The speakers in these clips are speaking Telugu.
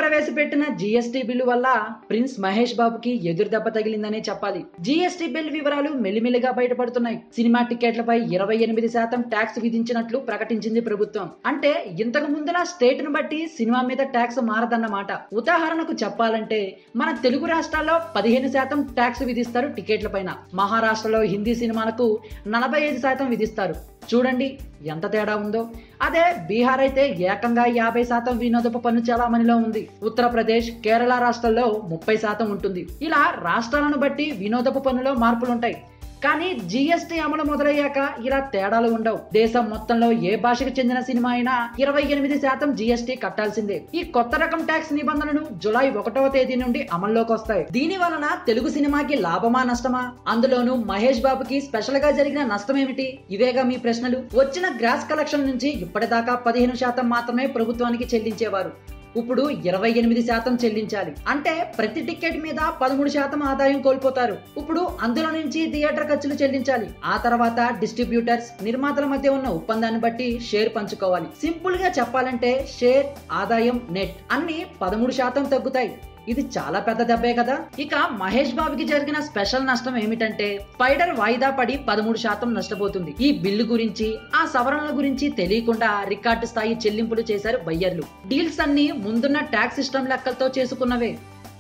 ప్రవేశపెట్టిన జీఎస్టీ బిల్లు వల్ల ప్రిన్స్ మహేష్ బాబుకి ఎదురు దెబ్బ తగిలిందనే చెప్పాలి. జీఎస్టీ బిల్ వివరాలు మెల్లిమెల్లిగా బయటపడుతున్నాయి. సినిమా టికెట్లపై 28% ట్యాక్స్ విధించినట్లు ప్రకటించింది ప్రభుత్వం. అంటే ఇంతకు ముందులా స్టేట్ ను బట్టి సినిమా మీద ట్యాక్స్ మారదన్నమాట. ఉదాహరణకు చెప్పాలంటే మన తెలుగు రాష్ట్రాల్లో 15% ట్యాక్స్ విధిస్తారు టికెట్ల పైన. మహారాష్ట్రలో హిందీ సినిమాలకు 45% విధిస్తారు. చూడండి ఎంత తేడా ఉందో. అదే బీహార్ అయితే ఏకంగా 50% వినోదపు పన్ను చలామణిలో ఉంది. ఉత్తరప్రదేశ్, కేరళ రాష్ట్రాల్లో 30% ఉంటుంది. ఇలా రాష్ట్రాలను బట్టి వినోదపు పన్నులో మార్పులుంటాయి. కానీ జీఎస్టీ అమలు మొదలయ్యాక ఇలా తేడాలు ఉండవు. దేశం మొత్తంలో ఏ భాషకు చెందిన సినిమా అయినా 28% జీఎస్టీ కట్టాల్సిందే. ఈ కొత్త రకం ట్యాక్స్ నిబంధనలు జూలై 1వ తేదీ నుండి అమల్లోకి వస్తాయి. దీని వలన తెలుగు సినిమాకి లాభమా నష్టమా? అందులోనూ మహేష్ బాబుకి స్పెషల్ గా జరిగిన నష్టం ఏమిటి? ఇవేగా మీ ప్రశ్నలు. వచ్చిన గ్రాస్ కలెక్షన్ నుంచి ఇప్పటిదాకా 15% మాత్రమే ప్రభుత్వానికి చెల్లించేవారు. ఇప్పుడు 28% చెల్లించాలి. అంటే ప్రతి టికెట్ మీద 13% ఆదాయం కోల్పోతారు. ఇప్పుడు అందులో నుంచి థియేటర్ ఖర్చులు చెల్లించాలి. ఆ తర్వాత డిస్ట్రిబ్యూటర్స్, నిర్మాతల మధ్య ఉన్న ఒప్పందాన్ని బట్టి షేర్ పంచుకోవాలి. సింపుల్ గా చెప్పాలంటే షేర్, ఆదాయం, నెట్ అన్ని 13% తగ్గుతాయి. ఇది చాలా పెద్ద దెబ్బే కదా. ఇక మహేష్ బాబుకి జరిగిన స్పెషల్ నష్టం ఏమిటంటే స్పైడర్ వాయిదా పడి 13% నష్టపోతుంది. ఈ బిల్లు గురించి, ఆ సవరణల గురించి తెలియకుండా రికార్డు స్థాయి చెల్లింపులు చేశారు బయ్యర్లు. డీల్స్ అన్ని ముందున్న ట్యాక్స్ సిస్టమ్ లెక్కలతో చేసుకున్నవే.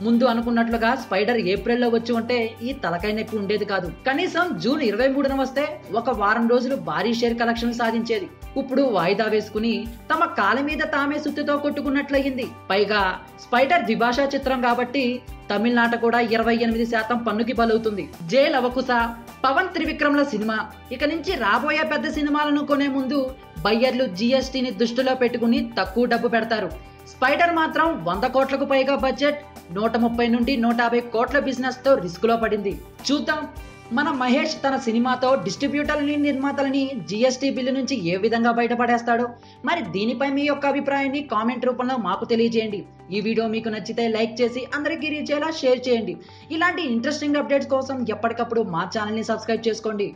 ముందు అనుకున్నట్లుగా స్పైడర్ ఏప్రిల్లో వచ్చి ఉంటే ఈ తలకాయ నొప్పి ఉండేది కాదు. కనీసం జూన్ 23న వస్తే ఒక వారం రోజులు భారీ షేర్ కలెక్షన్ సాధించేది. ఇప్పుడు వాయిదా వేసుకుని తమ కాళ్ళ మీద తామే సుత్తితో కొట్టుకున్నట్లయింది. పైగా స్పైడర్ ద్విభాషా చిత్రం కాబట్టి తమిళనాట కూడా 28% పన్నుకి బలవుతుంది. జే లవకుశ, పవన్ త్రివిక్రమ్ల సినిమా. ఇక నుంచి రాబోయే పెద్ద సినిమాలను కొనే ముందు బయ్యర్లు జీఎస్టీని దృష్టిలో పెట్టుకుని తక్కువ డబ్బు పెడతారు. స్పైడర్ మాత్రం 100 కోట్లకు పైగా బడ్జెట్, 130 నుండి 150 కోట్ల బిజినెస్ తో రిస్క్ లో పడింది. చూద్దాం మన మహేష్ తన సినిమాతో డిస్ట్రిబ్యూటర్లని, నిర్మాతలని జీఎస్టీ బిల్లు నుంచి ఏ విధంగా బయటపడేస్తాడో. మరి దీనిపై మీ యొక్క అభిప్రాయాన్ని కామెంట్ రూపంలో మాకు తెలియజేయండి. ఈ వీడియో మీకు నచ్చితే లైక్ చేసి అందరికీ రీచ్ అయ్యేలా షేర్ చేయండి. ఇలాంటి ఇంట్రెస్టింగ్ అప్డేట్స్ కోసం ఎప్పటికప్పుడు మా ఛానల్ ని సబ్స్క్రైబ్ చేసుకోండి.